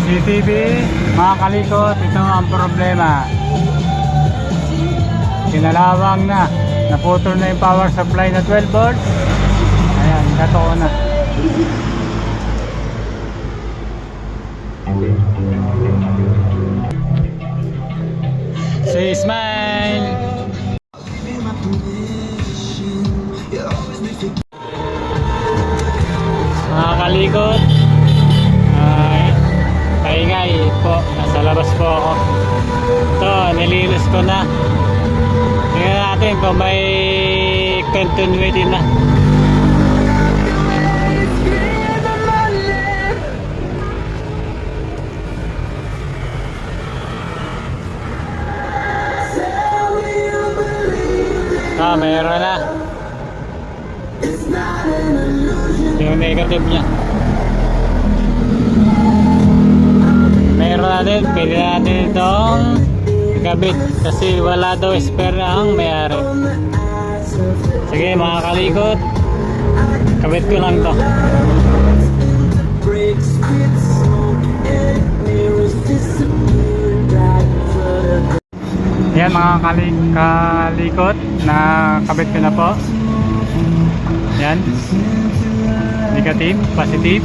CCTV, mga kalikot, ito ang problema. Kinalawang na, naputol na yung power supply na 12 volts. Ayan, katoon na. Say smile. Mga kalikot, paingay po, nasa labas po ako. Ito, nilinis ko na. Tingnan natin kung may continuity na. Meron na. Yung negative niya. Meron na din. Pwede natin itong ikabit kasi wala daw spare ang may-ari. Sige mga kalikot, kabit ko lang to. Yan mga kalikot, nakabit ko na po. Yan, negative, positive.